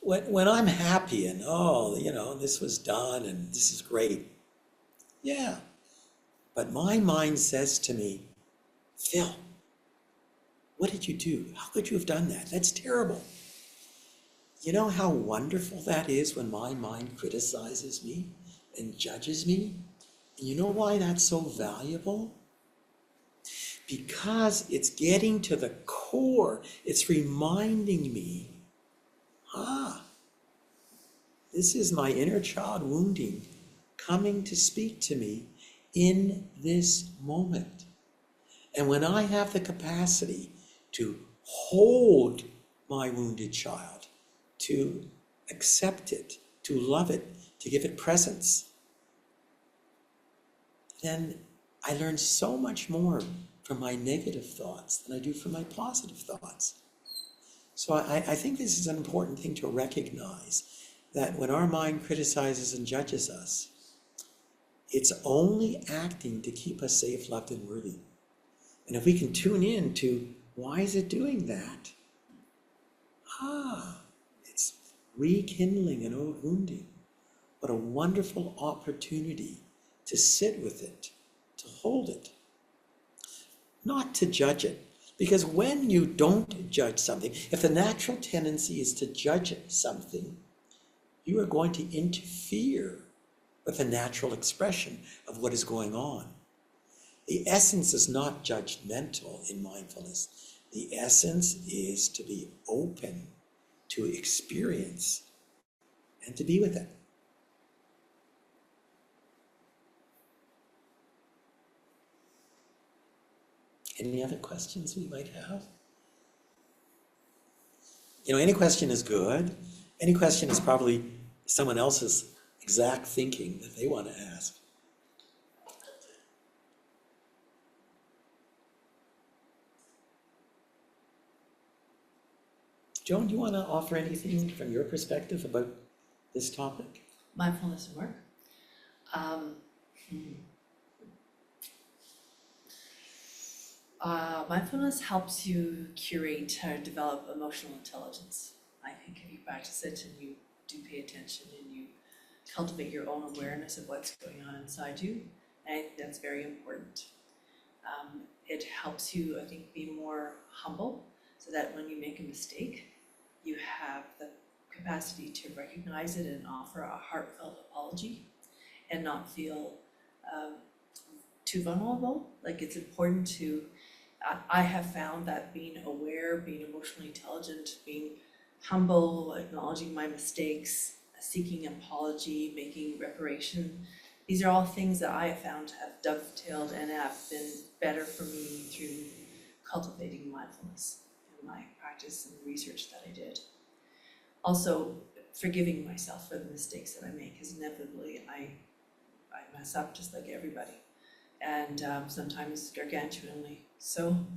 When I'm happy and, this was done and this is great, yeah. But my mind says to me, Phil, what did you do? How could you have done that? That's terrible. You know how wonderful that is when my mind criticizes me and judges me? And you know why that's so valuable? Because it's getting to the core. It's reminding me, this is my inner child wounding coming to speak to me in this moment. And when I have the capacity to hold my wounded child, to accept it, to love it, to give it presence, then I learn so much more from my negative thoughts than I do from my positive thoughts. So I think this is an important thing to recognize, that when our mind criticizes and judges us, it's only acting to keep us safe, loved, and worthy. And if we can tune in to, why is it doing that? It's rekindling an old wounding. What a wonderful opportunity to sit with it, to hold it, not to judge it. Because when you don't judge something, if the natural tendency is to judge something, you are going to interfere with the natural expression of what is going on. The essence is not judgmental in mindfulness. The essence is to be open to experience and to be with it. Any other questions we might have? Any question is good. Any question is probably someone else's exact thinking that they want to ask. Joan, do you want to offer anything from your perspective about this topic? Mindfulness and work. Mindfulness helps you curate or develop emotional intelligence. I think if you practice it and you do pay attention and you cultivate your own awareness of what's going on inside you, I think that's very important. It helps you, I think, be more humble so that when you make a mistake, you have the capacity to recognize it and offer a heartfelt apology and not feel too vulnerable. Like, it's important to, I have found that being aware, being emotionally intelligent, being humble, acknowledging my mistakes, seeking apology, making reparation, these are all things that I have found have dovetailed and have been better for me through cultivating mindfulness in my practice and research that I did. Also, forgiving myself for the mistakes that I make, because inevitably I mess up just like everybody, and sometimes gargantuanly so.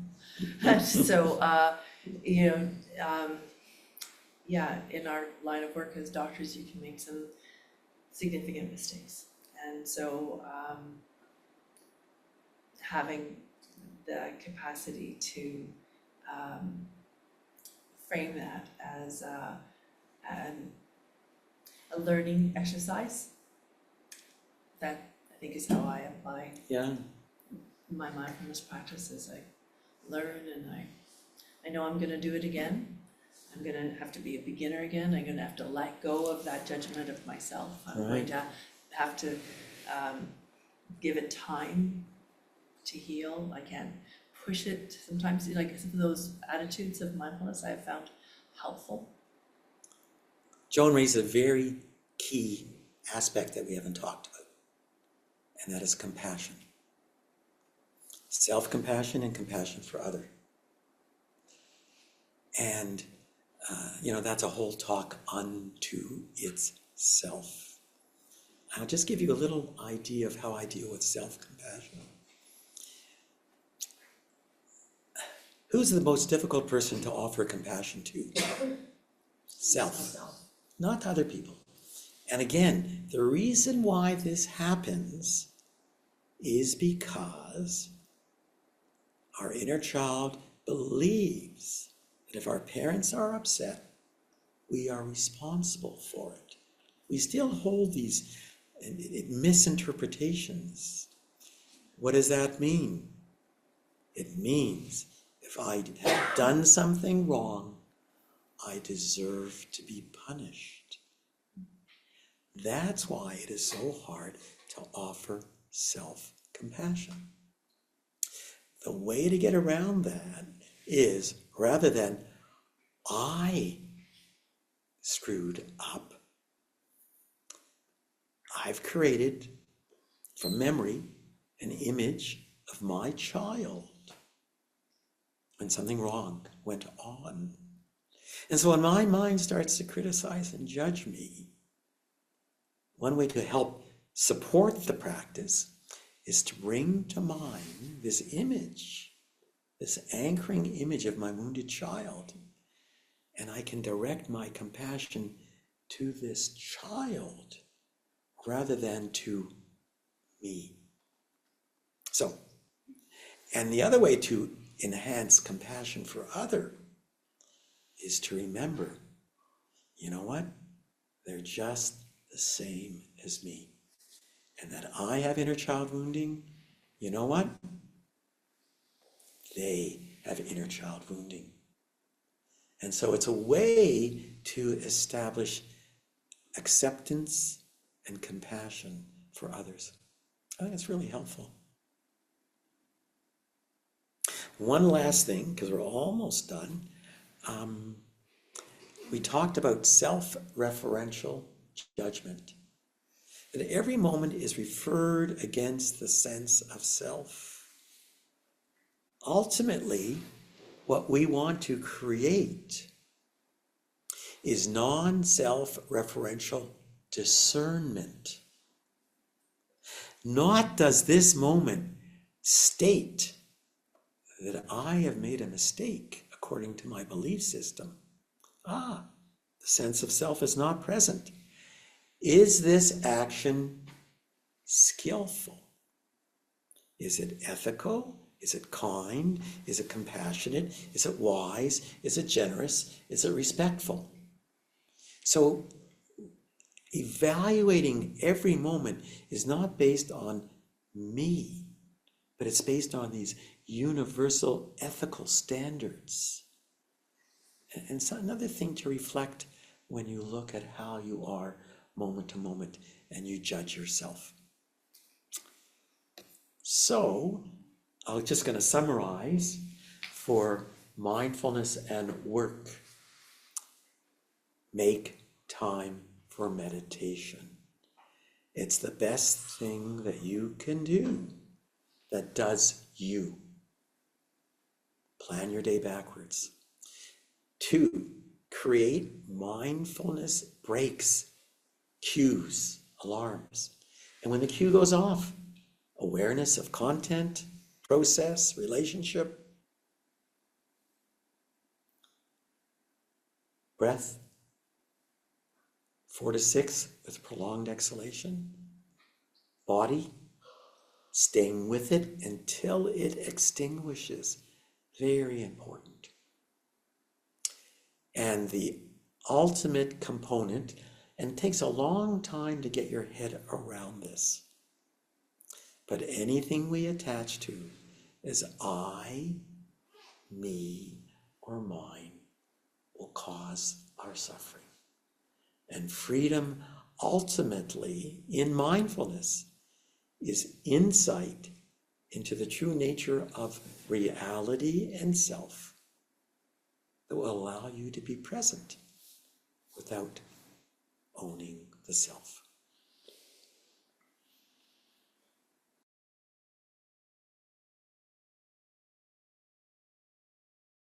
Yeah, in our line of work as doctors, you can make some significant mistakes, and so having the capacity to frame that as a learning exercise, that I think is how I apply Yeah, my mindfulness practices. I learn and I know I'm gonna do it again. I'm gonna have to be a beginner again. I'm gonna have to let go of that judgment of myself. I'm going Right. to have to give it time to heal. I can't push it. Sometimes, like, some of those attitudes of mindfulness I have found helpful. Joan raised a very key aspect that we haven't talked about, and that is compassion. Self-compassion and compassion for others. And, that's a whole talk unto itself. I'll just give you a little idea of how I deal with self-compassion. Who's the most difficult person to offer compassion to? Self, not other people. And again, the reason why this happens is because our inner child believes that if our parents are upset, we are responsible for it. We still hold these misinterpretations. What does that mean? It means if I have done something wrong, I deserve to be punished. That's why it is so hard to offer self-compassion. The way to get around that is, rather than I screwed up, I've created from memory an image of my child when something wrong went on. And so when my mind starts to criticize and judge me, one way to help support the practice is to bring to mind this image, this anchoring image of my wounded child. And I can direct my compassion to this child rather than to me. So, and the other way to enhance compassion for other is to remember, you know what? They're just the same as me. And that I have inner child wounding, you know what? They have inner child wounding. And so it's a way to establish acceptance and compassion for others. I think it's really helpful. One last thing, because we're almost done. We talked about self-referential judgment. That every moment is referred against the sense of self. Ultimately, what we want to create is non-self-referential discernment. Not does this moment state that I have made a mistake according to my belief system. The sense of self is not present. Is this action skillful? Is it ethical? Is it kind? Is it compassionate? Is it wise? Is it generous? Is it respectful? So evaluating every moment is not based on me, but it's based on these universal ethical standards. And so another thing to reflect when you look at how you are moment to moment and you judge yourself. So I'm just going to summarize for mindfulness and work. Make time for meditation. It's the best thing that you can do that does you. Plan your day backwards. 2, create mindfulness breaks, cues, alarms. And when the cue goes off, awareness of content, process, relationship, breath, 4 to 6 with prolonged exhalation, body, staying with it until it extinguishes. Very important. And the ultimate component, and it takes a long time to get your head around this, but anything we attach to as I, me, or mine will cause our suffering. And freedom ultimately in mindfulness is insight into the true nature of reality and self that will allow you to be present without owning the self.